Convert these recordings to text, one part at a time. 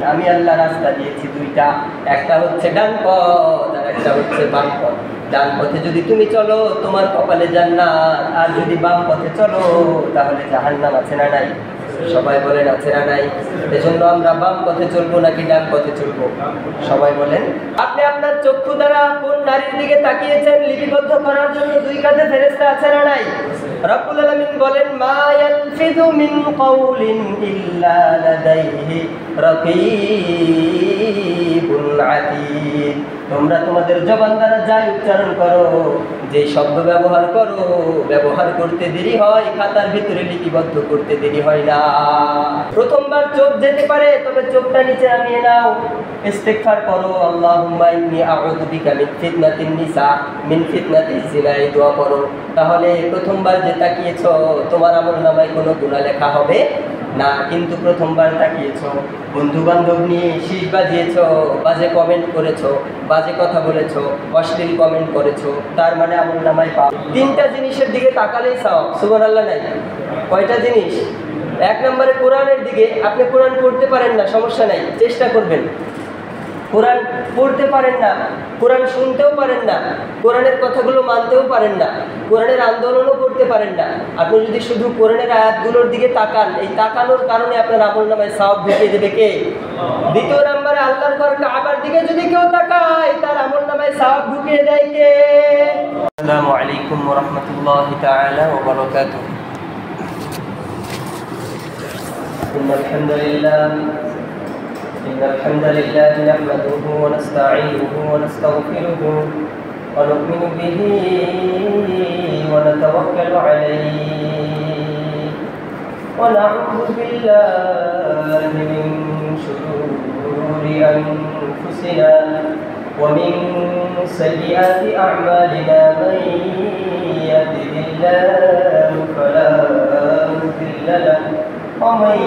আমি আল্লাহ রাস্তা দিয়েছি দুইটা, একটা হচ্ছে ডান পথ আর একটা হচ্ছে বাম পথ। ডান পথে যদি তুমি চলো তোমার কপালে জান্নাত, আর যদি বাম পথে চলো তাহলে জাহান্নাম। আছে না নাই? সবাই বলেন আছে না নাই? এজন্য আমরা বাম পথে চলবো নাকি ডান পথে চলবো? সবাই বলেন। আপনি আপনার চক্ষু দ্বারা কোন নারীর দিকে তাকিয়েছেন লিপিবদ্ধ করার জন্য দুই কাঁধে ফেরেশতা আছে না নাই? রব্বুল আলামিন বলেন, মা ইয়ালফিযু মিন কাউলিন ইল্লা লাদাইহি রাকীবুন আতীদ। তোমরা তোমাদের জবান দ্বারা যাই উচ্চারণ করো, যে শব্দ ব্যবহার করো, ব্যবহার করতে দেরি হয়, খাতার ভিতরে লিপিবদ্ধ করতে দেরি হয় না। প্রথমবার চোখ যেতে পারে, তবে চোখটা নিচে নামিয়ে নাও, ইস্তিগফার করো, আল্লাহুম্মা ইন্নী আউযু বিকা মিন ফিতনাতিন নিসা মিন ফিতনাতিজ জিনা, এই দোয়া করো। তাহলে প্রথমবার যে তাকিয়েছো তোমার আমলনামায় কোনো গুনাহ লেখা হবে না। কিন্তু প্রথমবার তাকিয়েছো, বন্ধু বান্ধব নিয়ে শীষ বাজিয়েছো, বাজে কমেন্ট করেছো, বাজে কথা বলেছো, অশ্লীল কমেন্ট করেছো, তার মানে আমলনামায় পাও। তিনটা জিনিসের দিকে তাকালেই সওয়াব। সুবহানাল্লাহ নাই? কয়টা জিনিস? এক নম্বরে কোরআনের দিকে। আপনি কোরআন পড়তে পারেন না, সমস্যা নাই, চেষ্টা করবেন। কোরআন পড়তে পারেন না, কোরআন শুনতেও পারেন না, কোরআনের কথাগুলো মানতেও পারেন না, কোরআনের আন্দোলনও করতে পারেন না, আপনি যদি শুধু কোরআনের আয়াতগুলোর দিকে তাকান, এই তাকানোর কারণে আপনার আমলনামায় সওয়াব ঢুকিয়ে দেবে কে? দ্বিতীয় নম্বরে আল্লাহর ঘর কাবার দিকে যদি কেউ তাকায়, তার আমলনামায় সওয়াব ঢুকিয়ে দেয় কে? আসসালামু আলাইকুম ওয়া রাহমাতুল্লাহি তাআলা ওয়া বারাকাতুহু। إن الحمد لله نحمده ونستعينه ونستغفره ونؤمن به ونتوكل عليه ونعوذ بالله من شرور أنفسنا ومن سيئات أعمالنا، من يهده الله فلا مضل له ومن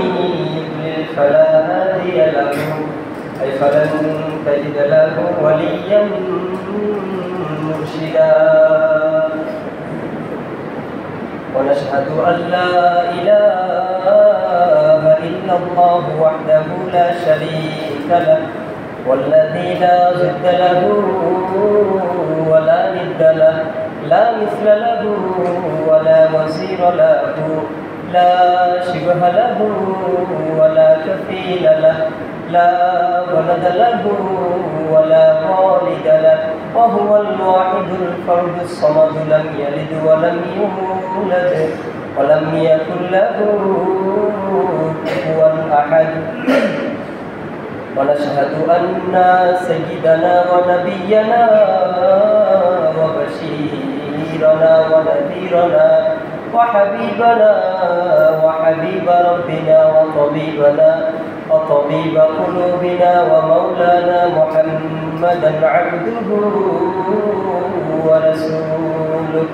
يضلل فلا هادي له، أي فلن تجد له وليا مرشدا. ونشهد أن لا إله إلا الله وحده لا شريك له، والذي لا ضد له ولا ند له، لا مثل له ولا وزير له، لا شبه له ولا كفيل له، لا ولد له ولا والد له، وهو الواحد الفرد الصمد، لم يلد ولم يولد ولم يكن له كفوا أحد. ونشهد أن سيدنا ونبينا وبشيرنا ونذيرنا وحبيبنا وحبيب ربنا وطبيبنا وطبيب قلوبنا ومولانا محمدا عبده ورسوله.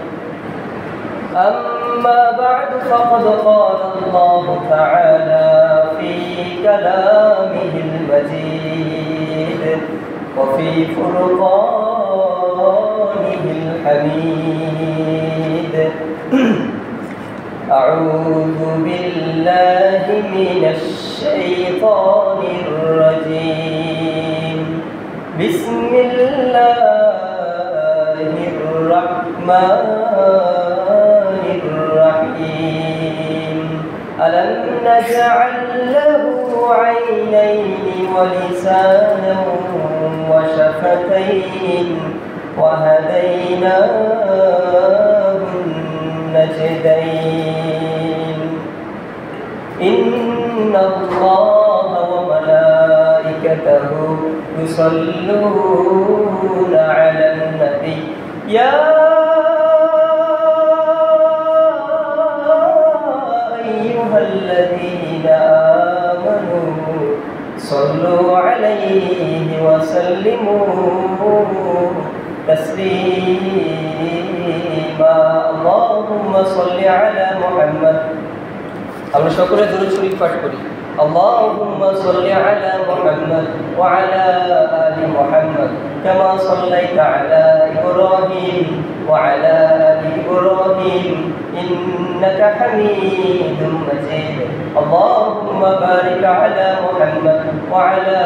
أما بعد، فقد قال الله تعالى في كلامه المجيد وفي فرقانه الحميد: أعوذ بالله من الشيطان الرجيم. بسم الله الرحمن الرحيم. ألم نجعل له عينين ولسانا وشفتين وهديناه النجدين. إن الله وملائكته يصلون على النبي يا أيها الذين آمنوا صلوا عليه وسلموا تسليما. اللهم صل على محمد. আমরা সকলে দুরূদ শরীফ পাঠ করি। اللهم صل على محمد وعلى آل محمد كما صليت على إبراهيم وعلى آل إبراهيم إنك حميد مجيد اللهم بارك على محمد وعلى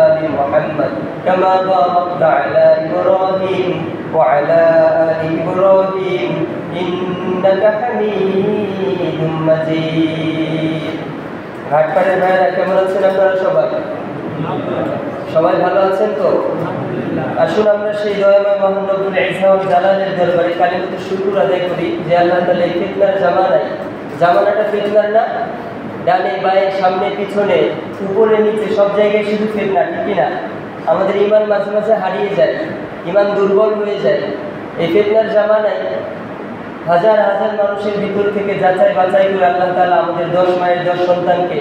آل محمد كما باركت على إبراهيم وعلى آل إبراهيم إنك حميد مجيد ঘাটপাড়ের ভাইয়েরা কেমন আছেন আপনারা সবাই? সবাই ভালো আছেন তো? আসুন আমরা সেই দয়াময় মহান রব্বুল ইজ্জত ওয়াল জালালের দরবারে কালিমাতুশ শুকর আদায় করি যে আল্লাহ তাআলা এই ফিতনার জামানাটা ফিতনার না, ডানে বাঁয়ে সামনে পিছনে উপরে নিচে সব জায়গায় শুধু ফিতনা, ঠিক না? আমাদের ঈমান মাঝে মাঝে হারিয়ে যায়, ঈমান দুর্বল হয়ে যায়। এই ফিতনার জামানায় হাজার হাজার মানুষের ভিতর থেকে যাচাই বাছাই করে আল্লাহ তাআলা আমাদের 10 মায়ের 10 সন্তানকে,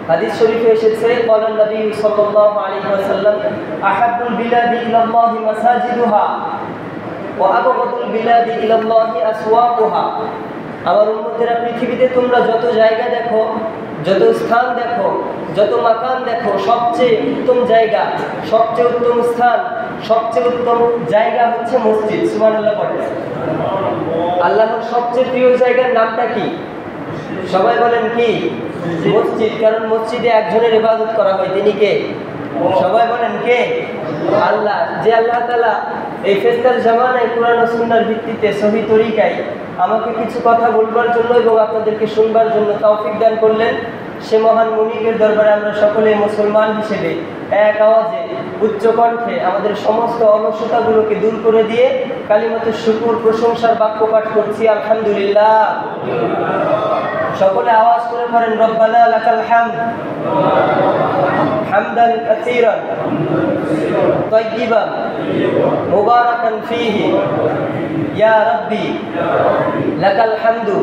হাদিস শরীফে এসেছে ক্বালা নবী সাল্লাল্লাহু আলাইহি ওয়াসাল্লাম আহাব্বুল বিলাদি ইলাল্লাহি মাসাজিদুহা ওয়া আবগাদুল বিলাদি ইলাল্লাহি আসওয়াকুহা। আমার উম্মতেরা, পৃথিবীতে তোমরা যত জায়গা দেখো, যত স্থান দেখো, যত মাকান দেখো, সবচেয়ে উত্তম জায়গা, সবচেয়ে উত্তম স্থান, সবচেয়ে উত্তম জায়গা হচ্ছে মসজিদ। সুবহানাল্লাহ বলেন। আল্লাহর সবচেয়ে প্রিয় জায়গার নামটা কি? সবাই বলেন কি? মসজিদ। কারণ মসজিদে একজনের ইবাদত করা হয়, তিনি কে? সবাই বলেন কে? আল্লাহ। যে আল্লাহ তাআলা এই ফিতনার জামানায় কুরআন ও সুন্নাহর ভিত্তিতে সহি তরিকায় আমাকে কিছু কথা বলবার জন্য এবং আপনাদেরকে শুনবার জন্য তৌফিক দান করলেন, সে মহান মুনিবের দরবারে আমরা সকলে মুসলমান হিসেবে এক আওয়াজে উচ্চ কণ্ঠে আমাদের সমস্ত অলসতাগুলোকে দূর করে দিয়ে কালিমাতুশ শুকর প্রশংসার বাক্য পাঠ করছি আলহামদুলিল্লাহ। সকলে আওয়াজ করে পড়েন রব্বানা লাকাল হামদ হামদান কাসীরান তাইয়িবান মুবারাকান ফীহি ইয়া রাব্বি লাকাল হামদু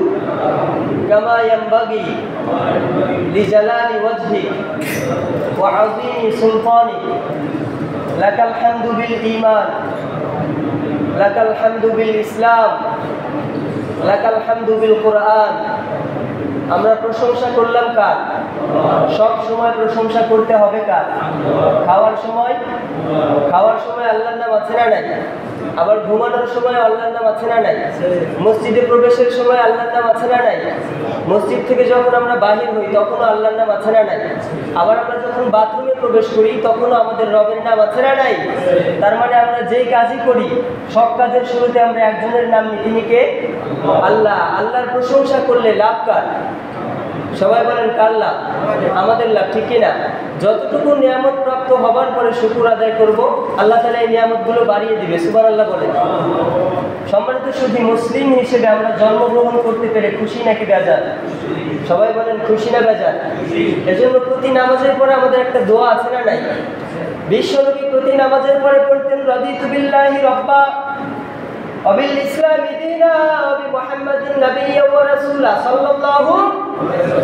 কামা ইয়ানবাগি লিজালালি ওয়াজহিক ওয়া আযীমি সুলতানিক লাকাল হামদু বিল ঈমান লাকাল হামদু বিল ইসলাম লাকাল হামদু বিল কুরআন। আমরা প্রশংসা করলাম কার? সব সময় প্রশংসা করতে হবে কার? খাওয়ার সময় আল্লাহর নাম আছে না নাই? আবার ঘুমানোর সময় আল্লাহর নাম আছে না নাই? মসজিদে প্রবেশের সময় আল্লাহর নাম আছে না নাই? মসজিদ থেকে যখন আমরা বাহির হই তখনও আল্লাহর নাম আছে না নাই? আবার আমরা যখন বাথরুমে প্রবেশ করি তখনও আমাদের রবের নাম আছে না নাই? তার মানে আমরা যেই কাজই করি সব কাজের শুরুতে আমরা একজনের নাম নিই, তিনি কে? আল্লাহ। আল্লাহর প্রশংসা করলে লাভ কার? সবাই বলেন কার লাভ? আমাদের লাভ, ঠিক কিনা? যতটুকু নিয়ামত প্রাপ্ত হবার পরে শুকর আদায় করব, আল্লাহ তাআলা এই নিয়ামতগুলো বাড়িয়ে দিবে। সুবহানাল্লাহ বলেন। সম্মানিত শুধু মুসলিম হিসেবে আমরা জন্মগ্রহণ করতে পেরে খুশি নাকি বেজার? সবাই বলেন খুশি না বেজার? এজন্য প্রতি নামাজের পরে আমাদের একটা দোয়া আছে না নাই? বিশ্বনবী প্রতি নামাজের পরে পড়তেন রাদিতু বিল্লাহি রাব্বা ওয়া বিল ইসলামি দীনা ওয়া বি মুহাম্মাদিন নাবিয়্যা ওয়া রাসূলা সাল্লাল্লাহু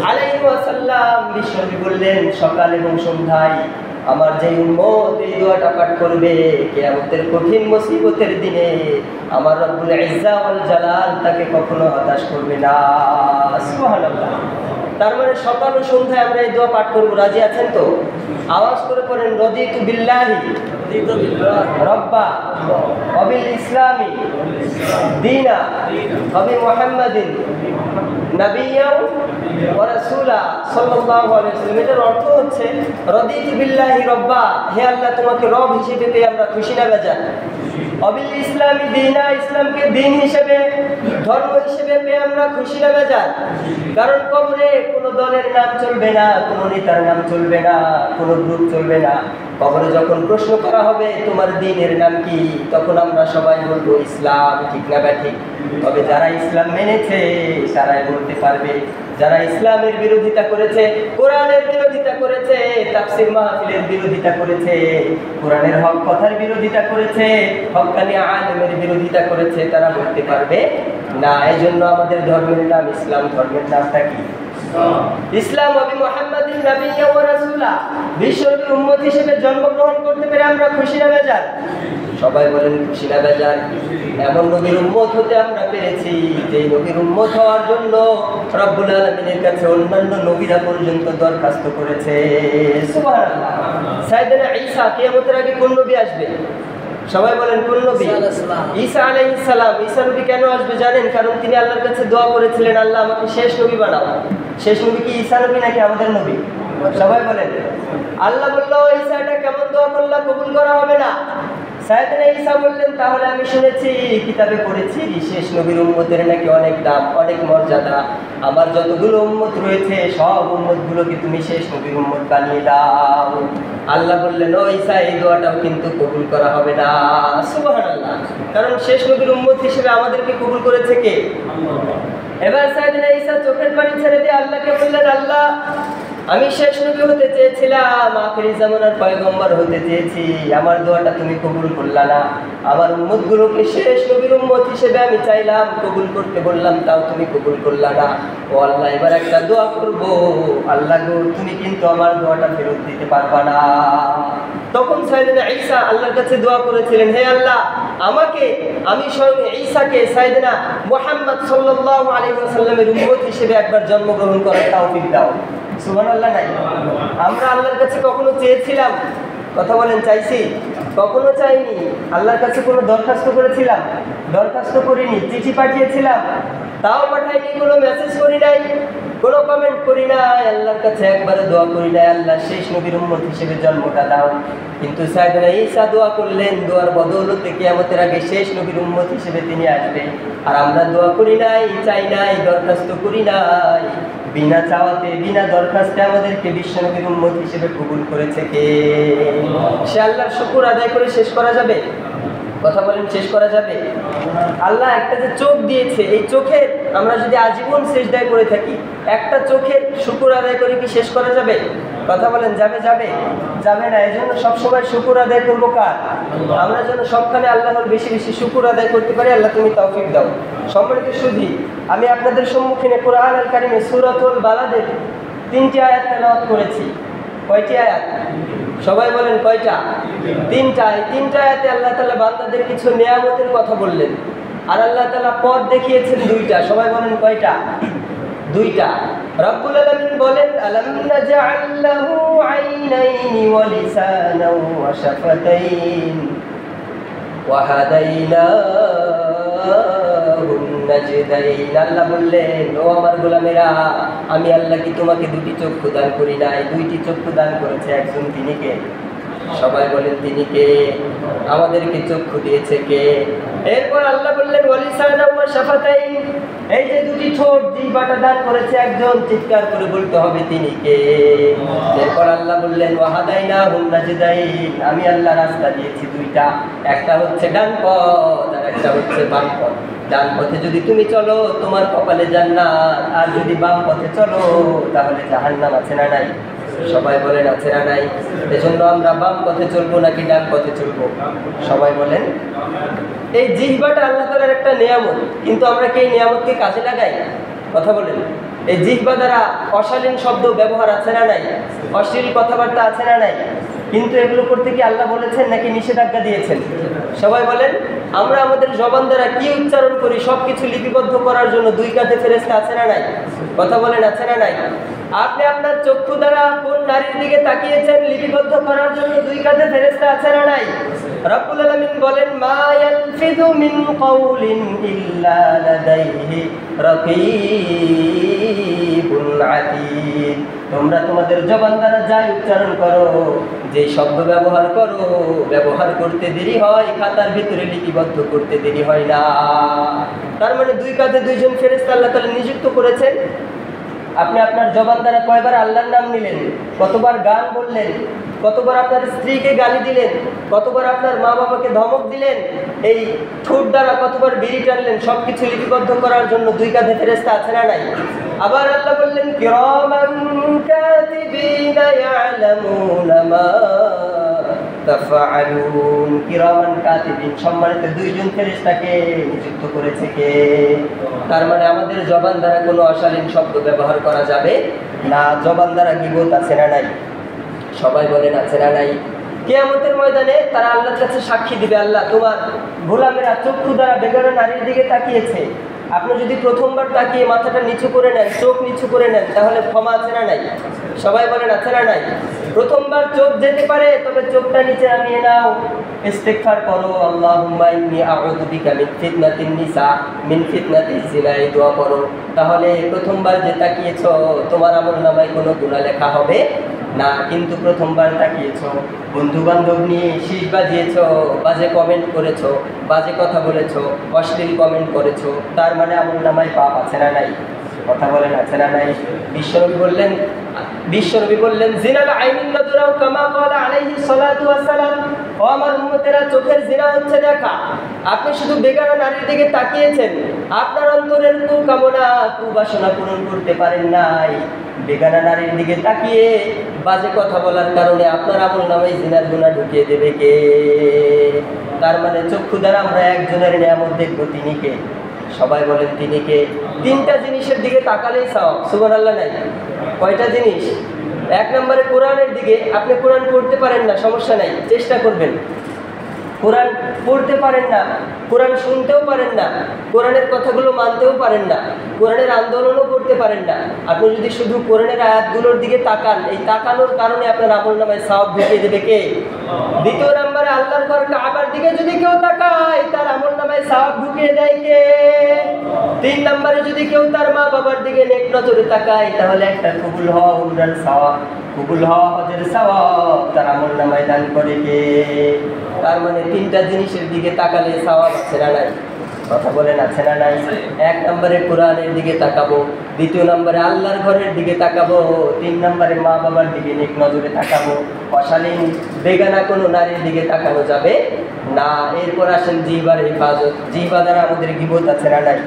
আলাইহি ওয়াসাল্লাম। বিশ্বনবী বললেন সকাল এবং সন্ধ্যায় আমার যে উম্মত এই দোয়াটা পাঠ করবে, কিয়ামতের কঠিন মুসিবতের দিনে আমার রব্বুল ইজ্জত ওয়াল জালাল তাকে কখনো হতাশ করবে না। সুবহানাল্লাহ। তার মানে সকাল ও সন্ধ্যায় আমরা এই দোয়া পাঠ করব। রাজি আছেন তো? আওয়াজ করে পড়েন রাদিতু বিল্লাহি রাব্বা ওয়া বিল ইসলামি দীনা ওয়া বি মুহাম্মাদিন নাবিয়্যা ওয়া রাসূলা সাল্লাল্লাহু আলাইহি ওয়াসাল্লাম। এর অর্থ হচ্ছে রাদিতু বিল্লাহি রাব্বা, হে আল্লাহ তোমাকে রব হিসেবে পেয়ে আমরা খুশি না বেজার? অবিল ইসলামী দীনা, ইসলামকে দিন হিসেবে ধর্ম হিসেবে পেয়ে আমরা খুশি না বেজার? কারণ কবরে কোনো দলের নাম চলবে না, কোনো নেতার নাম চলবে না, কোনো গ্রুপ চলবে না। কবরে যখন প্রশ্ন করা হবে তোমার দ্বীনের নাম কি, তখন আমরা সবাই বলবো ইসলাম, ঠিক না ব্যাঠিক? তবে যারা ইসলাম মেনেছে তারাই বলতে পারবে। যারা ইসলামের বিরোধিতা করেছে, কোরআনের বিরোধিতা করেছে, তাফসীর মাহফিলের বিরোধিতা করেছে, কোরআনের হক কথার বিরোধিতা করেছে, হক্কানি আলেমের বিরোধিতা করেছে, তারা বলতে পারবে না। এজন্য আমাদের ধর্মের নাম ইসলাম। ধর্মের নামটা কি? ইসলাম। নবী মুহাম্মাদিন নাবিয়্যা ওয়া রাসূলা, বিশ্বনবীর উম্মত হিসেবে জন্মগ্রহণ করতে পেরে আমরা খুশি না বেজার? সবাই বলেন খুশি না বেজার? এমন নবীর উম্মত হতে আমরা পেরেছি যে নবীর উম্মত হওয়ার জন্য রব্বুল আলামিনের কাছে অন্যান্য নবীরা পর্যন্ত দরখাস্ত করেছে। সুবহানাল্লাহ। সাইয়েদনা ঈসা কিয়ামতের আগে কোন নবী আসবে? সবাই বলেন কোন নবী? ঈসা আলাইহিস সালাম। ঈসা নবী কেন আসবে জানেন? কারণ তিনি আল্লাহর কাছে দোয়া করেছিলেন, আল্লাহ আমাকে শেষ নবী বানাও। শেষ নবী কি ঈসা নবী নাকি আমাদের নবী? সবাই বলেন। আল্লাহ বলল, ঈসা এটা কেমন দোয়া করলা, কবুল করা হবে না। সাইয়েদনা ঈসা বললেন, তাহলে আমি শুনেছি, কিতাবে পড়েছি শেষ নবীর উম্মতের নাকি অনেক দাম, অনেক মর্যাদা। আমার যতগুলো উম্মত রয়েছে সব উম্মতগুলোকে তুমি শেষ নবীর উম্মত বানিয়ে দাও। আল্লাহ বললেন, ও ঈসা এই দোয়াটাও কিন্তু কবুল করা হবে না। সুবহানাল্লাহ। কারণ শেষ নবীর উম্মত হিসেবে আমাদেরকে কবুল করেছে কে? এবার সাইয়েদনা ঈসা চোখের পানি ছেড়ে দিয়ে আল্লাহকে বললেন, আল্লাহ আমি শেষ নবী হতে চেয়েছিলাম, আখিরি জামানার পয়গম্বর হতে চেয়েছি, আমার দোয়াটা তুমি কবুল করলা না। আমার উম্মতগুলোকে শেষ নবীর উম্মত হিসেবে আমি চাইলাম, কবুল করতে বললাম, তাও তুমি কবুল করলা না। ও আল্লাহ, এবার একটা দোয়া করব, আল্লাহ গো তুমি কিন্তু আমার দোয়াটা ফেরত দিতে পারবা না। তখন সাইয়েদনা ঈসা আল্লাহর কাছে দোয়া করেছিলেন, হে আল্লাহ আমাকে, আমি স্বয়ং ঈসাকে সাইয়েদনা মুহাম্মদ সাল্লাল্লাহু আলাইহি ওয়াসাল্লামের উম্মত হিসেবে একবার জন্মগ্রহণ করার তৌফিক দাও। সুবহানাল্লাহ। নাই আমরা আল্লাহর কাছে কখনো চেয়েছিলাম? কথা বলেন, চাইছি? কখনো চাইনি। আল্লাহর কাছে কোনো দরখাস্ত করেছিলাম? দরখাস্ত করিনি। চিঠি পাঠিয়েছিলাম? তাও পাঠাইনি। কোনো মেসেজ করি নাই, কোনো কমেন্ট করি নাই, আল্লাহর কাছে একবারে দোয়া করি নাই, আল্লাহ শেষ নবীর উম্মত হিসেবে জন্মটা দাও। কিন্তু সাইয়েদনা ঈসা দোয়া করলেন, দোয়ার বদৌলতে কিয়ামতের আগে শেষ নবীর উম্মত হিসেবে তিনি আসবেন। আর আমরা দোয়া করি নাই, চাই নাই, দরখাস্ত করি নাই। বিনা চাওয়াতে, বিনা দরখাস্তে আমাদেরকে বিশ্বনবীর উম্মত হিসেবে কবুল করেছে কে? সে আল্লাহর শুকর আদায় করে শেষ করা যাবে? কথা বলেন, শেষ করা যাবে? আল্লাহ একটা যে চোখ দিয়েছে, এই চোখের আমরা যদি আজীবন সেজদায় করে থাকি, একটা চোখের শুকর আদায় করে কি শেষ করা যাবে? কথা বলেন, যাবে? যাবে? যাবে না। এই জন্য সবসময় শুকর আদায় করবো কার? আমরা যেন সবখানে আল্লাহর বেশি বেশি শুকর আদায় করতে পারি। আল্লাহ তুমি তৌফিক দাও। সম্মানিত সুধী, আমি আপনাদের সম্মুখীনে কোরআন আল কারিমে সূরাতুল বালাদের 3টি আয়াত তেলাওয়াত করেছি। কয়টি আয়াত? সবাই বলেন কয়টা? 3টা। এই 3টা আয়াতে আল্লাহ তাআলা বান্দাদের কিছু নিয়ামতের কথা বললেন, আর আল্লাহ তাআলা পথ দেখিয়েছেন 2টা। সবাই বলেন কয়টা? 2টা। রব্বুল আলামিন বলেন, আলাম নাজআল লাহু আইনাইনি ওয়া লিসানাও ওয়া শাফাতাইন ওয়া হাদাইনাহুন নাজদাইন। আল্লাহ বললেন, ও আমার গোলামেরা, আমি আল্লাহ কি তোমাকে 2টি চক্ষু দান করি নাই? 2টি চক্ষু দান করেছে একজন, তিনি কে? সবাই বলেন তিনি কে? আমাদেরকে চক্ষু দিয়েছে কে? এরপর আল্লাহ বললেন, ওয়া লিসানাও ওয়া শাফাতাইন, এই যে 2টি ঠোঁট, জিহ্বাটা দান করেছে একজন, চিৎকার করে বলতে হবে তিনি কে? এরপর আল্লাহ বললেন, ওয়া হাদাইনাহুন নাজদাইন, আমি আল্লাহ রাস্তা দিয়েছি 2টা, একটা হচ্ছে ডান পথ আর একটা হচ্ছে বাম পথ। ডান পথে যদি তুমি চলো তোমার কপালে জান্নাত, আর যদি বাম পথে চলো তাহলে জাহান্নাম। আছে না নাই? সবাই বলেন আছে না নাই? এজন্য আমরা বাম পথে চলবো নাকি ডান পথে চলবো? সবাই বলেন। এই জিহ্বাটা আল্লাহ তাআলার একটা নিয়ামত, কিন্তু আমরা কি এই নিয়ামতকে কাজে লাগাই? কথা বলেন। এই জিহ্বা দ্বারা অশালীন শব্দ ব্যবহার আছে না নাই? অশ্লীল কথাবার্তা আছে না নাই? কিন্তু এগুলো করতে কি আল্লাহ বলেছেন নাকি নিষেধাজ্ঞা দিয়েছেন? সবাই বলেন। আমরা আমাদের জবান দ্বারা কি উচ্চারণ করি সবকিছু লিপিবদ্ধ করার জন্য 2 কাঁধে ফেরেশতা আছে না নাই? কথা বলেন আছে না নাই? আপনি আপনার চক্ষু দ্বারা কোন নারীর দিকে তাকিয়েছেন লিপিবদ্ধ করার জন্য 2 কাঁধে ফেরেশতা আছে না নাই? রব্বুল আলামিন বলেন, মা ইয়ালফিযু মিন কাউলিন ইল্লা লাদাইহি রাকীবুন আতীদ। তোমরা তোমাদের জবান দ্বারা যাই উচ্চারণ করো, যে শব্দ ব্যবহার করো, ব্যবহার করতে দেরি হয়, খাতার ভিতরে লিপিবদ্ধ করতে দেরি হয় না। তার মানে 2 কাঁধে 2 জন ফেরেশতা আল্লাহ তাআলা নিযুক্ত করেছেন। আপনি আপনার জবান দ্বারা কয়বার আল্লাহর নাম নিলেন, কতবার গান বললেন, কতবার আপনার স্ত্রীকে গালি দিলেন, কতবার আপনার মা বাবাকে ধমক দিলেন, এই ঠোঁট দ্বারা কতবার বিড়ি টানলেন, সবকিছু লিপিবদ্ধ করার জন্য 2 কাঁধে ফেরেশতা আছে না নাই? আবার আল্লাহ বললেন, কিরামান কাতিবিনা ইয়ালামুনা মা তাফআলুন। কিরামান কাতিবিন, সম্মানিত 2 জন ফেরেশতাকে নিযুক্ত করেছে কে? তার মানে আমাদের জবান দ্বারা কোনো অশালীন শব্দ ব্যবহার করা যাবে না। জবান দ্বারা গীবত আছে না নাই? সবাই বলেন আছে না নাই? কিয়ামতের ময়দানে তারা আল্লাহর কাছে সাক্ষী দিবে, আল্লাহ তোমার গোলামেরা চক্ষু দ্বারা বেগানা নারীর দিকে তাকিয়েছে, আপনি যদি প্রথমবার তাকিয়ে মাথাটা নিচু করে নেন, চোখ নিচু করে নেন, তাহলে ক্ষমা আছে না নাই? সবাই বলেন আছে না নাই? প্রথমবার চোখ যেতে পারে, তবে চোখটা নিচে নামিয়ে নাও, ইস্তিগফার করো, আল্লাহুম্মা ইন্নী আউযু বিকা মিন ফিতনাতিন নিসা মিন ফিতনাতিজ জিনা, এই দোয়া করো। তাহলে প্রথমবার যে তাকিয়েছো তোমার আমলনামায় কোনো গুনাহ লেখা হবে না। কিন্তু প্রথমবার তাকিয়েছো, বন্ধু বান্ধব নিয়ে শীষ বাজিয়েছো, বাজে কমেন্ট করেছো, বাজে কথা বলেছো, অশ্লীল কমেন্ট করেছো, তার মানে আমলনামায় পাপ আছে না নাই? কথা বলেন আছে না নাই? বিশ্বনবী বললেন জিনাল আইনিন নাদরাও কামা ক্বালা আলাইহিস সালাতু ওয়াস সালাম, ও আমার উম্মতেরা, চোখের জিনা হচ্ছে দেখা। আপনি শুধু বেগানা নারীর দিকে তাকিয়েছেন, আপনার অন্তরের কুকামনা কুবাসনা পূরণ করতে পারেন নাই। বেগানা নারীর দিকে তাকিয়ে বাজে কথা বলার কারণে আপনার আমলনামায় জিনার গুনাহ ঢুকিয়ে দেবে কে? তার মানে চক্ষু দ্বারা আমরা একজনের নিয়ামত দেখব, তিনি কে? সবাই বলেন তিনি কে? তিনটা জিনিসের দিকে তাকালেই সওয়াব, সুবহানাল্লাহ নাই? কয়টা জিনিস? এক নম্বরে কোরআনের দিকে, আপনি কোরআন পড়তে পারেন না, সমস্যা নাই, চেষ্টা করবেন। কোরআন পড়তে পারেন না, কোরআন শুনতেও পারেন না, কোরআনের কথাগুলো মানতেও পারেন না, কোরআনের আন্দোলনও করতে পারেন না, আপনি যদি শুধু কোরআনের আয়াতগুলোর দিকে তাকান, এই তাকানোর কারণে আপনার আমলনামায় সওয়াব ঢুকিয়ে দেবে কে? দ্বিতীয় নম্বরে আল্লাহর ঘর কাবার দিকে যদি কেউ তাকায়, তার আমলনামায় সওয়াব ঢুকিয়ে দেয় কে? তিন নম্বরে যদি কেউ তার মা বাবার দিকে নেক নজরে তাকায়, তাহলে একটা কবুল হওয়া উমরার সওয়াব, কবুল হওয়া হজের সওয়াব তার আমলনামায় দান করে কে? তার মানে তিনটা জিনিসের দিকে তাকালে সওয়াব আছে না নাই? কথা বলেন আছে না নাই? এক নম্বরে কোরআনের দিকে তাকাবো, দ্বিতীয় নম্বরে আল্লাহর ঘরের দিকে তাকাবো, তিন নম্বরে মা বাবার দিকে নেক নজরে তাকাবো। অশালীন বেগানা কোনো নারীর দিকে তাকানো যাবে না। এরপর আসেন জিহ্বার হেফাজত, জিহ্বা দ্বারা আমাদের গীবত আছে না নাই?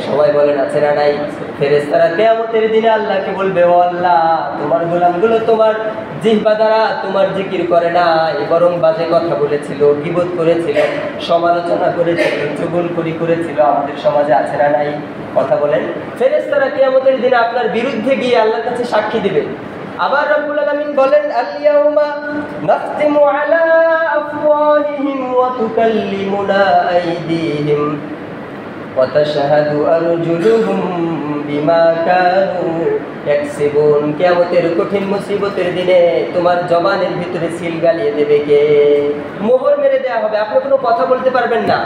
সবাই বলেন আছে না নাই? ফেরেশতারা কিয়ামতের দিনে আল্লাহকে বলবে, ও আল্লাহ, তোমার গোলামগুলো তোমার জিহ্বা দ্বারা তোমার জিকির করে নাই, বরং বাজে কথা বলেছিল, গীবত করেছিল, সমালোচনা করেছিল, চুগলখড়ি করেছিল। আমাদের সমাজে আছে না নাই? কথা বলেন। ফেরেশতারা কিয়ামতের দিনে আপনার বিরুদ্ধে গিয়ে আল্লাহর কাছে সাক্ষী দিবে। আবার রব্বুল আলামিন বলেন, আল-ইয়াউমা নাখতিমু আলা আফওয়াহিহিম ওয়া তুকাল্লিমুনা আইদিহিম ওয়া তাশহাদু আরজুলুহুম বিমা কানু ইয়াকসিবুন। কিয়ামতের কঠিন মুসিবতের দিনে তোমার জবানের ভিতরে সিল গালিয়ে দেবে কে? মোহর মেরে দেওয়া হবে, আপনি কোনো কথা বলতে পারবেন না।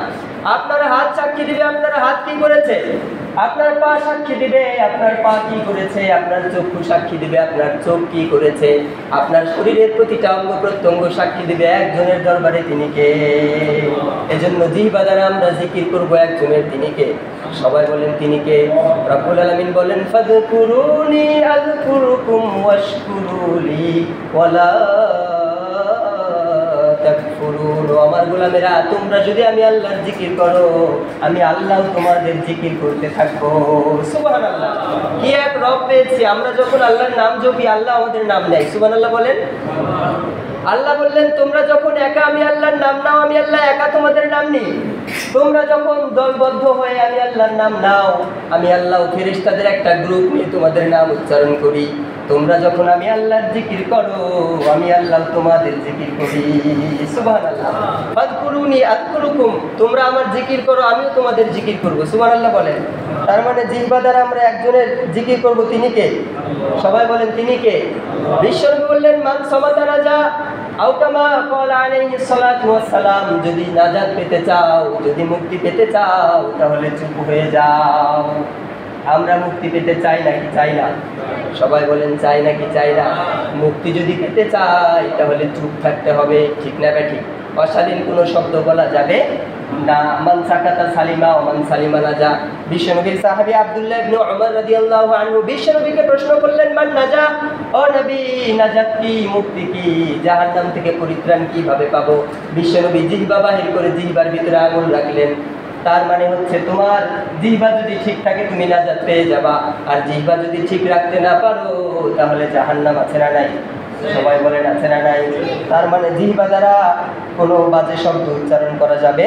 আপনার হাত সাক্ষী দিবে আপনার হাত কি করেছে, আপনার পা সাক্ষী দিবে আপনার পা কি করেছে, আপনার চক্ষু সাক্ষী দিবে আপনার চোখ কি করেছে, আপনার শরীরের প্রতিটা অঙ্গ প্রত্যঙ্গ সাক্ষী দিবে একজনের দরবারে, তিনি কে? এজন্য জিহ্বা দ্বারা আমরা জিকির করব একজনের, তিনি কে? সবাই বলেন তিনি কে? রব্বুল আলামিন বলেন, ফাযকুরুনি আযকুরুকুম ওয়াশকুরুলি ওয়ালা তাকফুরুন। আমার গোলামেরা, তোমরা যদি আমি আল্লাহর জিকির করো, আমি আল্লাহ তোমাদের জিকির করতে থাকবো। সুবহানাল্লাহ, কি এক রব পেয়েছি আমরা। যখন আল্লাহর নাম জপি, আল্লাহ আমাদের নাম নেয়। সুবহানাল্লাহ বলেন। আল্লাহ বললেন, তোমরা যখন একা আমি আল্লাহর নাম নাও, আমি আল্লাহ একা তোমাদের নাম নিই। তোমরা যখন দলবদ্ধ হয়ে আমি আল্লাহর নাম নাও, আমি আল্লাহ ফেরেশতাদের একটা গ্রুপ নিয়ে তোমাদের নাম উচ্চারণ করি। তোমরা যখন আমি আল্লাহর জিকির করো, আমি আল্লাহ তোমাদের জিকির করি। সুবহানাল্লাহ। ফাযকুরুনি আযকুরুকুম, তোমরা আমার জিকির করো, আমিও তোমাদের জিকির করব। সুবহানাল্লাহ বলেন। তার মানে জিহ্বা দ্বারা আমরা একজনের জিকির করব, তিনি কে? সবাই বলেন তিনি কে? বিশ্বনবী বললেন, মান সামাতা নাজা আও কামা ক্বালা আলাইহিস সালাতু ওয়াস সালাম, যদি নাজাত পেতে চাও, যদি মুক্তি পেতে চাও, তাহলে চুপ হয়ে যাও। আমরা মুক্তি পেতে চাই নাকি চাই না? সবাই বলেন চাই নাকি চাই না? মুক্তি যদি পেতে চাই, তাহলে চুপ থাকতে হবে, ঠিক না ঠিক? অশালীন কোনো শব্দ বলা যাবে না। মান সাকাতা সালিমা ওয়া মান সালিমা নাজা। বিশ্বনবীর সাহাবী আব্দুল্লাহ ইবনে উমর রাদিয়াল্লাহু আনহু বিশ্বনবীকে প্রশ্ন করলেন, মান নাজা, ও নবী, নাজাত কি, মুক্তি কি, জাহান্নাম থেকে পরিত্রাণ কিভাবে পাবো? বিশ্বনবী জিহ্বা বাহির করে জিহ্বার ভিতরে আঙুল রাখলেন। তার মানে হচ্ছে, তোমার জিহ্বা যদি ঠিক থাকে তুমি নাজাত পেয়ে যাবা, আর জিহ্বা যদি ঠিক রাখতে না পারো, তাহলে জাহান্নাম আছে না নাই? সবাই বলেন আছে না নাই? তার মানে জিহ্বা দ্বারা কোনো বাজে শব্দ উচ্চারণ করা যাবে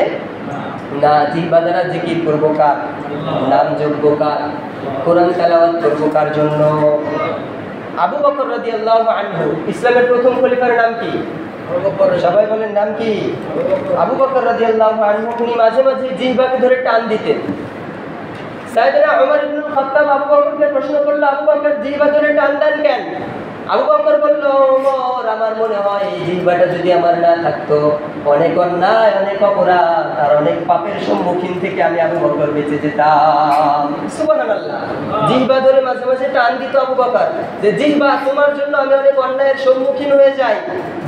না। জিহ্বা দ্বারা জিকির করবো কার? নাম জপবো কার? কোরআন তেলাওয়াত করবো কার জন্য? আবু বকর রাদিয়াল্লাহু আনহু, ইসলামের প্রথম খলিফার নাম কি? সবাই বলেন নাম কি? আবু বকর রাদিয়াল্লাহু আনহু। উনি মাঝে মাঝে জিহ্বাকে ধরে টান দিতেন। সাইয়েদনা ওমর ইবনুল খাত্তাব আবু বকরকে প্রশ্ন করলো, আবু বকর জিহ্বা ধরে টান দেন কেন? আবু বকর বলল, ওমর আমার মনে হয় এই জিহ্বাটা যদি আমার না থাকতো, অনেক অন্যায়, অনেক অপরাধ আর অনেক পাপের সম্মুখীন থেকে আমি আবু বকর বেঁচে যেতাম। সুবহানাল্লাহ। জিহ্বা ধরে মাঝে মাঝে টান দিত আবু বকর, যে জিহ্বা তোমার জন্য আমি অনেক অন্যায়ের সম্মুখীন হয়ে যাই,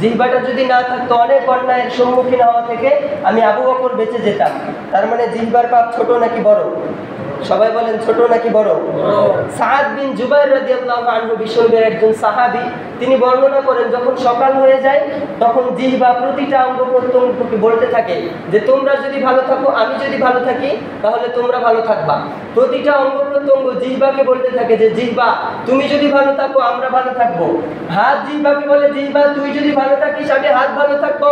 জিহ্বাটা যদি না থাকতো অনেক অন্যায়ের সম্মুখীন হওয়া থেকে আমি আবু বকর বেঁচে যেতাম। তার মানে জিহ্বার পাপ ছোট নাকি বড়? সবাই বলেন ছোট নাকি বড়? সাদ বিন জুবাইর রাদিয়াল্লাহু আনহু বিশ্বনবীর একজন সাহাবী, তিনি বর্ণনা করেন যখন সকাল হয়ে যায় তখন জিহ্বা প্রতিটা অঙ্গ প্রত্যঙ্গকে বলতে থাকে যে তোমরা যদি ভালো থাকো, আমি যদি ভালো থাকি তাহলে তোমরা ভালো থাকবা। প্রতিটা অঙ্গ প্রত্যঙ্গ জিহ্বাকে বলতে থাকে যে জিহ্বা তুমি যদি ভালো থাকো আমরা ভালো থাকবো। হাত জিহ্বাকে বলে জিহ্বা তুই যদি ভালো থাকিস আমি হাত ভালো থাকবো।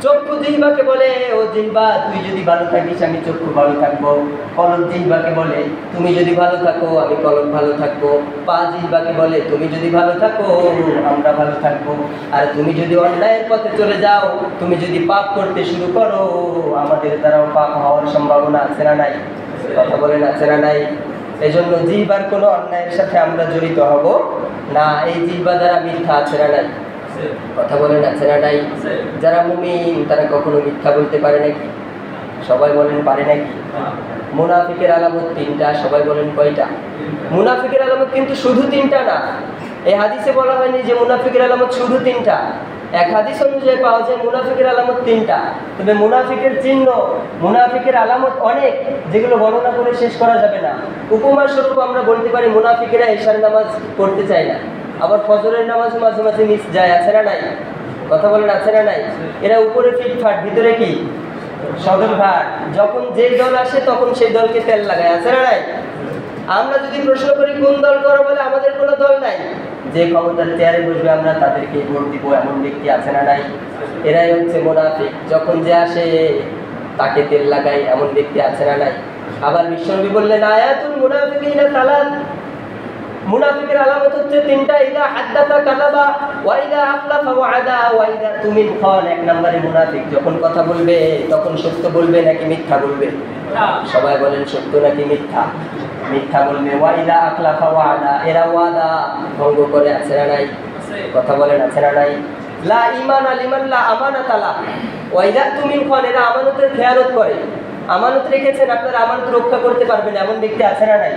চক্ষু জিহ্বাকে বলে ও জিহ্বা তুই যদি ভালো থাকিস আমি চক্ষু ভালো থাকবো। কলম জিহ্বাকে বলে তুমি যদি ভালো থাকো আমি কলম ভালো থাকবো। পা জিহ্বাকে বলে তুমি যদি ভালো থাকো আমরা ভালো থাকবো। আর তুমি যদি অন্যায়ের পথে চলে যাও, তুমি যদি পাপ করতে শুরু করো, আমাদের দ্বারাও পাপ হওয়ার সম্ভাবনা আছে না নাই? কথা বলেন আছে না নাই? এই জন্য জিহ্বার কোনো অন্যায়ের সাথে আমরা জড়িত হব না। এই জিহ্বা দ্বারা মিথ্যা আছে না নাই? কথা বলেন আছে না নাই? যারা মুমিন তারা কখনো মিথ্যা বলতে পারে নাকি? সবাই বলেন পারে নাকি? মুনাফিকের আলামত তিনটা। সবাই বলেন কয়টা? মুনাফিকের আলামত কিন্তু শুধু তিনটা না। এই হাদিসে বলা হয়নি যে মুনাফিকের আলামত শুধু তিনটা। এক হাদিস অনুযায়ী পাওয়া যায় মুনাফিকের আলামত তিনটা। তবে মুনাফিকের চিহ্ন, মুনাফিকের আলামত অনেক, যেগুলো বর্ণনা করে শেষ করা যাবে না। উপমা স্বরূপ আমরা বলতে পারি মুনাফিকেরা ঈশার নামাজ পড়তে চায় না, আবার ফজরের নামাজ মাঝে মাঝে মিস যায়, আছে না নাই? কথা বলেন আছে না নাই? এরা উপরে ফিটফাট, ভিতরে কি সদরঘাট। যখন যে দল আসে তখন সেই দলকে তেল লাগায়, আছে না নাই? আমরা যদি প্রশ্ন করি কোন দল করো, বলে আমাদের কোনো দল নাই, যে ক্ষমতার চেয়ারে বসবে আমরা তাদেরকে ভোট দিব, এমন ব্যক্তি আছে না নাই? এরাই হচ্ছে মুনাফিক। যখন যে আসে তাকে তেল লাগায়, এমন ব্যক্তি আছে না নাই? আবার বিশ্বনবী বললেন আয়াতুল মুনাফিকিনা সালাত, মুনাফিকের আলামত হচ্ছে তিনটা। ইদা হাদ্দাসা কাযাবা ওয়া ইদা আখলাফা ওয়া'আদা ওয়া ইদা তুমিন খান। এক নম্বরে মুনাফিক যখন কথা বলবে তখন সত্য বলবে নাকি মিথ্যা বলবে? সবাই বলেন সত্য নাকি মিথ্যা? মিথ্যা বলবে। ওয়া ইদা আখলাফা ওয়া'আদা, এরা ওয়াদা ভঙ্গ করে, আছে না নাই? কথা বলেন আছে না নাই? লা ঈমানা লিমান লা আমানাতা লা। ওয়া ইদা তুমিন খান, এরা আমানতের খেয়ানত করে। আমানত রেখেছেন, আপনারা আমানত রক্ষা করতে পারবেন, এমন ব্যক্তি আছে না নাই?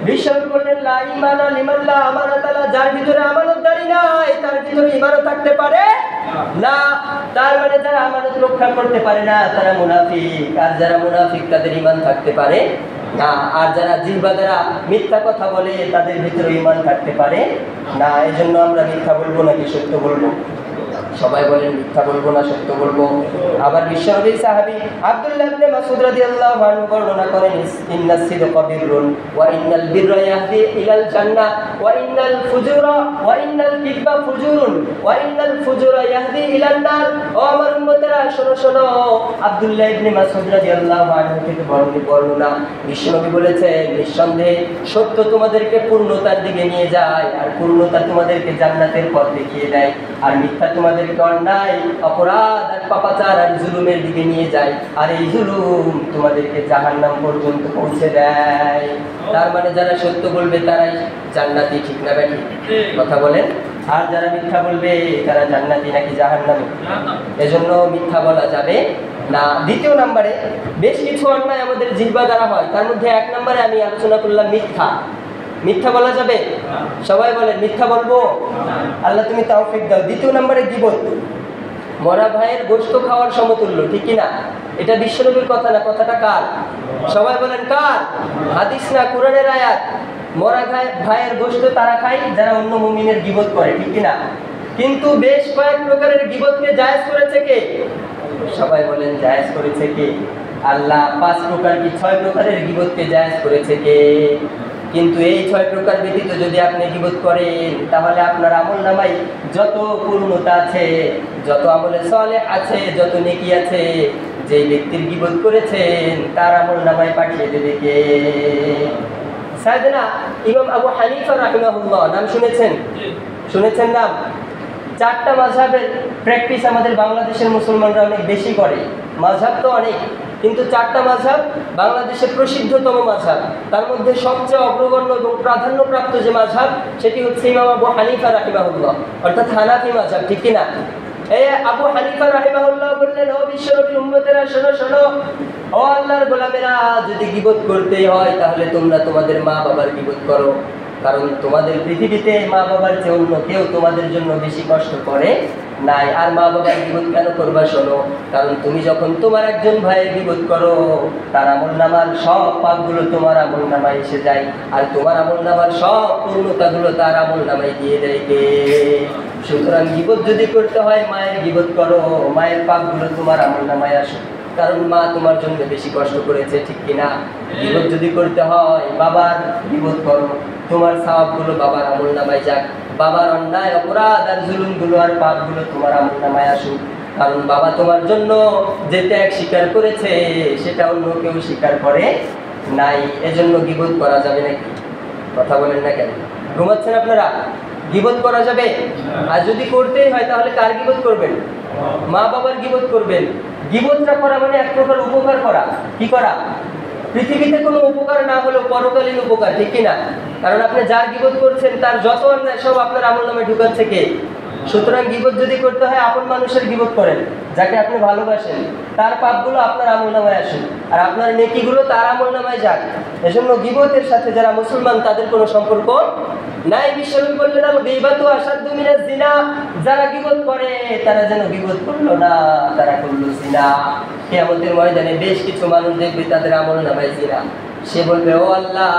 বিশ্বনবী বললেন লা ঈমানা লিমান লা আমানাতা লা, যার ভিতরে আমানতদারি নাই তার ভিতরে ঈমানও থাকতে পারে না। তার মানে যারা আমানত রক্ষা করতে পারে না তারা মুনাফিক, আর যারা মুনাফিক তাদের ঈমান থাকতে পারে না। আর যারা জিহ্বা দ্বারা মিথ্যা কথা বলে তাদের ভিতরে ঈমান থাকতে পারে না। এজন্য আমরা মিথ্যা বলবো নাকি সত্য বলবো? সবাই বলেন মিথ্যা বলবো না সত্য বলবো? আবার বিশ্বনবী সাহাবী আব্দুল্লাহ ইবনে মাসউদ রাদিয়াল্লাহু আনহু বর্ণনা করেন ইন্নাস সিদকা বিররুন ওয়া ইন্নাল বিররা ইয়াহদি ইলাল জান্নাহ ওয়া ইন্নাল ফুজুরা ওয়া ইন্নাল কিযবা ফুজুরুন ওয়া ইন্নাল ফুজুরা ইয়াহদি ইলান নার। ও আমার উম্মতেরা শোনো শোনো, আব্দুল্লাহ ইবনে মাসউদ রাদিয়াল্লাহু আনহু থেকে বর্ণনা, বিশ্বনবী বলেছেন নিঃসন্দেহে সত্য তোমাদেরকে পূর্ণতার দিকে নিয়ে যায়, আর পূর্ণতা তোমাদেরকে জান্নাতের পথ দেখিয়ে দেয়, আর মিথ্যা তোমাদেরকে অন্যায়, অপরাধ আর পাপাচার আর জুলুমের দিকে নিয়ে যায়, আর এই জুলুম তোমাদেরকে জাহান্নাম পর্যন্ত পৌঁছে দেয়। তার মানে যারা সত্য বলবে তারাই জান্নাতি, ঠিক না বেঠিক? কথা বলেন। আর যারা মিথ্যা বলবে তারা জান্নাতি নাকি জাহান্নামী? এজন্য মিথ্যা বলা যাবে না। দ্বিতীয় নম্বরে বেশ কিছু অন্যায় আমাদের জিহ্বা দ্বারা হয়, তার মধ্যে এক নম্বরে আমি আলোচনা করলাম মিথ্যা। মিথ্যা বলা যাবে? সবাই বলেন মিথ্যা বলবো? আল্লাহ তুমি তৌফিক দাও। দ্বিতীয় নম্বরে গীবত, মরা ভাইয়ের গোশত খাওয়ার সমতুল্য, ঠিক কি না? এটা বিশ্বনবীর কথা না, কথাটা কার? সবাই বলেন কার? হাদিস না কোরআনের আয়াত। মরা ভাইয়ের গোশত তারা খায় যারা অন্য মুমিনের গীবত করে, ঠিক কি না? কিন্তু বেশ কয়েক প্রকারের গীবতকে জায়েজ করেছে কে? সবাই বলেন জায়েজ করেছে কে? আল্লাহ। 5 প্রকার কি 6 প্রকারের গীবতকে জায়েজ করেছে কে? কিন্তু এই 6 প্রকার ব্যতীত যদি আপনি গীবত করেন তাহলে আপনার আমলনামায় যত পূর্ণতা আছে, যত আমলে সালেহ আছে, যত নেকি আছে, যে ব্যক্তির গীবত করেছেন তার আমলনামায় পাঠিয়ে দেবে কে? সাইয়েদনা ইমাম আবু হানিফা রাহিমাহুল্লাহ, নাম শুনেছেন? শুনেছেন নাম? 4টা মাযহাবের প্র্যাকটিস আমাদের বাংলাদেশের মুসলমানরা অনেক বেশি করে। মাযহাব তো অনেক, কিন্তু 4টা মাযহাব বাংলাদেশের প্রসিদ্ধতম মাযহাব। তার মধ্যে সবচেয়ে অগ্রগণ্য এবং প্রাধান্যপ্রাপ্ত যে মাযহাব সেটি হচ্ছে ইমাম আবু হানিফা রাহিমাহুল্লাহ, অর্থাৎ হানাফি মাযহাব, ঠিক কিনা? এই আবু হানিফা রাহিমাহুল্লাহ বললেন, ও বিশ্বনবীর উম্মতেরা শোনো শোনো, ও আল্লাহর গোলামেরা, যদি গীবত করতেই হয় তাহলে তোমরা তোমাদের মা বাবার গীবত করো, কারণ তোমাদের পৃথিবীতে মা বাবার চেয়ে অন্য কেউ তোমাদের জন্য বেশি কষ্ট করে নাই। আর মা বাবার গীবত কেন করবা শোনো, কারণ তুমি যখন তোমার একজন ভাইয়ের গীবত করো তার আমলনামার সব পাপগুলো তোমার আমলনামায় এসে যায়, আর তোমার আমলনামার সব পূর্ণতাগুলো তার আমলনামায় দিয়ে দেয় কে? সুতরাং গীবত যদি করতে হয় মায়ের গীবত করো, মায়ের পাপগুলো তোমার আমলনামায় আসে, কারণ মা তোমার জন্য বেশি কষ্ট করেছে, ঠিক কিনা? গীবত যদি করতে হয় বাবার গীবত করো, তোমার সওয়াবগুলো বাবার আমলনামায় যাক, বাবার অন্যায় অপরাধ আর জুলুমগুলো আর পাপগুলো তোমার আমলনামায় আসুক, কারণ বাবা তোমার জন্য যে ত্যাগ স্বীকার করেছে সেটা অন্য কেউ স্বীকার করে নাই। এজন্য গীবত করা যাবে নাকি? কথা বলেন না কেন? ঘুমাচ্ছেন আপনারা? গীবত করা যাবে? আর যদি করতেই হয় তাহলে কার গীবত করবেন? মা বাবার গীবত করবেন। গীবতটা করা মানে এক প্রকার উপকার করা। কি করা? পৃথিবীতে কোনো উপকার না হলেও পরকালীন উপকার, ঠিক কিনা? কারণ আপনি যার গীবত করছেন তার যত অন্যায় সব আপনার আমলনামায় ঢুকাচ্ছে কে? সুতরাং গীবত যদি করতে হয় আপন মানুষের গীবত করেন, যাকে আপনি ভালোবাসেন, তার পাপগুলো আপনার আমলনামায় আসে আর আপনার নেকিগুলো তার আমলনামায় যাক। এজন্য গীবতের সাথে যারা মুসলমান তাদের কোনো সম্পর্ক নাই। বিশ্বনবী বললেন, আল গীবাতু আশাদ্দু মিনাজ জিনা, যারা গীবত করে তারা যেন গীবত করলো না, তারা করলো জিনা। কিয়ামতের ময়দানে বেশ কিছু মানুষ দেখবে তাদের আমলনামায় জিনা। সে বলবে, ও আল্লাহ,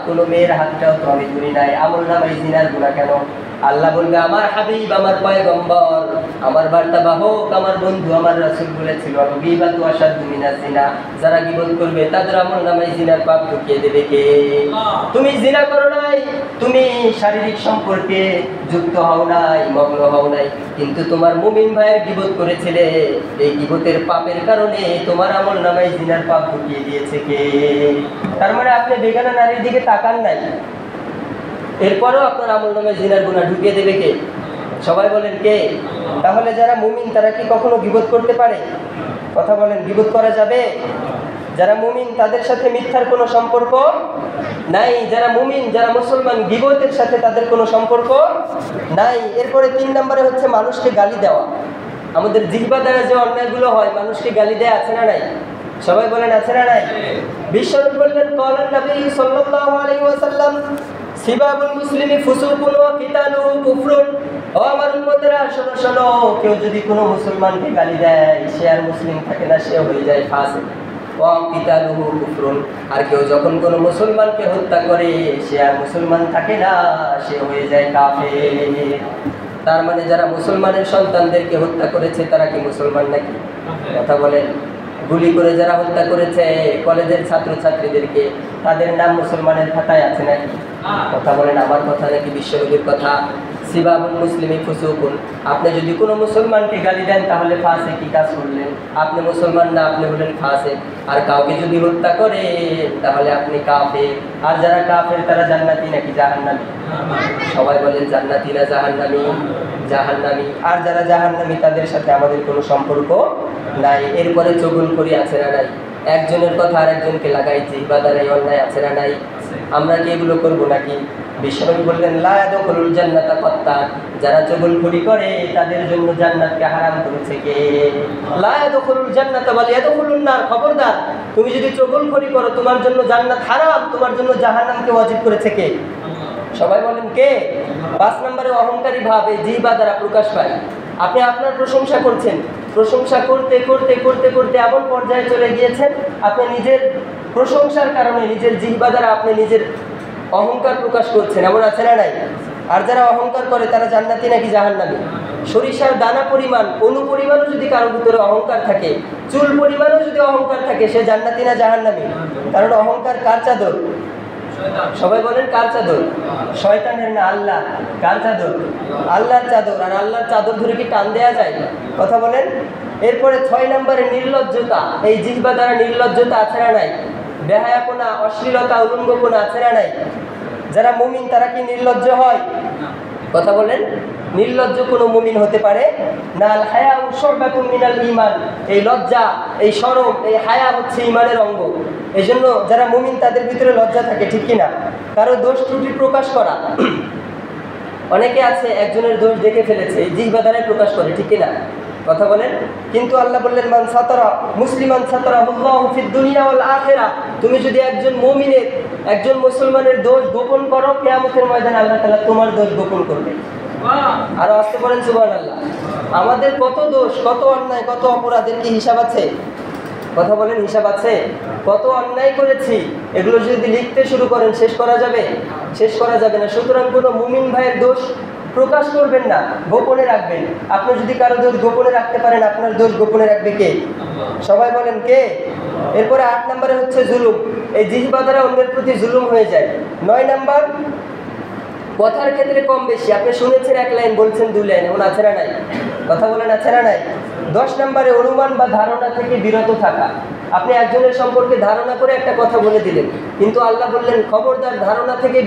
কোনো মেয়ের হাতটাও তো আমি ধরি নাই, আমলনামায় জিনার গুনাহ কেন? আল্লাহ বলবে, আমার হাবিব, আমার পয়গম্বর, আমার বার্তাবাহক, আমার বন্ধু, আমার রাসূল বলেছিল, গীবাতু আশাদ্দু মিনাজ জিনা, যারা গীবত করবে তাদের আমলনামায় জিনার পাপ ঢুকিয়ে দেবে কে? তুমি জিনা করো নাই, তুমি শারীরিক সম্পর্কে যুক্ত হও নাই, মগ্ন হও নাই, কিন্তু তোমার মুমিন ভাইয়ের গীবত করেছিলে, এই গীবতের পাপের কারণে তোমার আমলনামায় জিনার পাপ ঢুকিয়ে দিয়েছে কে? তার মানে আপনি বেগানা নারীর দিকে তাকান নাই, এরপরেও আপনার আমলনামায় জিনার গুনাহ ঢুকিয়ে দেবে কে? সবাই বলেন কে? তাহলে যারা মুমিন তারা কি কখনো গীবত করতে পারে? কথা বলেন, গীবত করা যাবে? যারা মুমিন তাদের সাথে মিথ্যার কোনো সম্পর্ক নাই। যারা মুমিন, যারা মুসলমান, গীবতের সাথে তাদের কোনো সম্পর্ক নাই। এরপরে 3 নম্বরে হচ্ছে মানুষকে গালি দেওয়া। আমাদের জিহ্বা দ্বারা যে অন্যায়গুলো হয়, মানুষকে গালি দেয়া আছে না নাই? সবাই বলেন আছে না নাই? বিশ্বনবী বললেন, ক্বালান নবী সাল্লাল্লাহু আলাইহি ওয়াসাল্লাম, সিবাবুল মুসলিমি ফুসুকুন ওয়া কিতালুহু কুফরুন। ও আমার উম্মতেরা শোনো শোনো, কেউ যদি কোনো মুসলমানকে গালি দেয় সে আর মুসলিম থাকে না, সে হয়ে যায় ফাসিক। ওয়া কিতালুহু কুফরুন, আর কেউ যখন কোনো মুসলমানকে হত্যা করে সে আর মুসলমান থাকে না, সে হয়ে যায় কাফের। তার মানে যারা মুসলমানের সন্তানদেরকে হত্যা করেছে তারা কি মুসলমান নাকি? কথা বলেন। গুলি করে যারা হত্যা করেছে কলেজের ছাত্রছাত্রীদেরকে, তাদের নাম মুসলমানের খাতায় আছে নাকি? কথা বলেন। আমার কথা নাকি বিশ্বনবীর কথা? সিবাবুল মুসলিমি ফুসুকুন, আপনি যদি কোনো মুসলমানকে গালি দেন তাহলে ফাসিক, কি কাজ করলেন? আপনি মুসলমান না, আপনি হলেন ফাসিক। আর কাউকে যদি হত্যা করে তাহলে আপনি কাফের। আর যারা কাফের তারা জান্নাতি নাকি জাহান্নামী? সবাই বলেন জান্নাতি না জাহান্নামী? জাহান্নামী। আর যারা জাহান্নামী তাদের সাথে আমাদের কোনো সম্পর্ক নাই। এরপরে চগলখড়ি আছে না নাই? একজনের কথা আর একজনকে লাগাই, জিহ্বা দ্বারা অন্যায় আছে না নাই? আমরা কি এগুলো করবো নাকি? বিশ্বনবী বললেন, লা ইয়াদখুলুল জান্নাতা কাত্তান, যারা চগলখড়ি করে তাদের জন্য জান্নাতকে হারাম করেছে কে? লা ইয়াদখুলুল জান্নাতা বাল ইয়াদখুলুন নার, খবরদার, তুমি যদি চগলখড়ি করো তোমার জন্য জান্নাত হারাম, তোমার জন্য জাহান্নামকে ওয়াজিব করেছে কে? সবাই বলেন কে? 5 নম্বরে অহংকারী ভাব এই জিহ্বা দ্বারা প্রকাশ পায়। আপনি আপনার প্রশংসা করছেন, প্রশংসা করতে করতে করতে করতে এমন পর্যায়ে চলে গিয়েছেন আপনি নিজের প্রশংসার কারণে নিজের জিহ্বা দ্বারা আপনি নিজের অহংকার প্রকাশ করছেন। এমন আছে না নাই? আর যারা অহংকার করে তারা জান্নাতি নাকি জাহান্নামী? সরিষার দানা পরিমাণ, অনু পরিমাণও যদি কারোর ভিতরে অহংকার থাকে, চুল পরিমাণও যদি অহংকার থাকে, সে জান্নাতি না জাহান্নামী? কারণ অহংকার কার চাদর? সবাই বলেন কার চাদর? শয়তানের না আল্লাহ? কার চাদর? আল্লাহর চাদর। আর আল্লাহর চাদর ধরে কি টান দেয়া যায়? কথা বলেন। এরপরে 6 নম্বরে নির্লজ্জতা। এই জিহ্বা দ্বারা নির্লজ্জতা আছে না নাই? বেহায়াপনা, অশ্লীলতা, উলঙ্গপনা আছে না নাই? যারা মুমিন তারা কি নির্লজ্জ হয়? কথা বলেন, নির্লজ্জ কোনো মুমিন হতে পারে না। আল হায়া শুবাতুম মিনাল ঈমান, এই লজ্জা, এই শরম, এই হায়া হচ্ছে ঈমানের অঙ্গ। এই জন্য যারা মুমিন তাদের ভিতরে লজ্জা থাকে, ঠিক কিনা? কারো দোষ ত্রুটি প্রকাশ করা, অনেকে আছে একজনের দোষ দেখে ফেলেছে, এই জিহ্বা দ্বারাই প্রকাশ করে, ঠিক কিনা? কথা বলেন। কিন্তু আল্লাহ বললেন মান সাতারা মুসলিমান সাতারাহুল্লাহু ফিদ দুনিয়া ওয়াল আখিরাহ, তুমি যদি একজন মুমিনের, একজন মুসলমানের দোষ গোপন করো, কিয়ামতের ময়দানে আল্লাহ তাআলা তোমার দোষ গোপন করবে। আর আসতে বলেন সুবহানাল্লাহ। আমাদের কত দোষ, কত অন্যায়, কত অপরাধের কি হিসাব আছে? কথা বলেন, হিসাব আছে? কত অন্যায় করেছি, এগুলো যদি লিখতে শুরু করেন শেষ করা যাবে? শেষ করা যাবে না। সুতরাং কোনো মুমিন ভাইয়ের দোষ প্রকাশ করবেন না, গোপনে রাখবেন। আপনি যদি কারো দোষ গোপনে রাখতে পারেন, আপনার দোষ গোপনে রাখবে কে? সবাই বলেন কে? এরপরে 8 নম্বরে হচ্ছে জুলুম, এই জিহ্বা দ্বারা অন্যের প্রতি জুলুম হয়ে যায়। 9 নম্বর, কথার ক্ষেত্রে কম বেশি, আপনি শুনেছেন 1 লাইন, বলছেন 2 লাইন, এমন আছে না নাই? কথা বলেন, আছে না নাই? 10 নম্বরে অনুমান বা ধারণা থেকে বিরত থাকা। আপনি একজনের সম্পর্কে ধারণা করে একটা কথা বলে দিলেন, কিন্তু আল্লাহ বললেন খবরদার ধারণা থেকে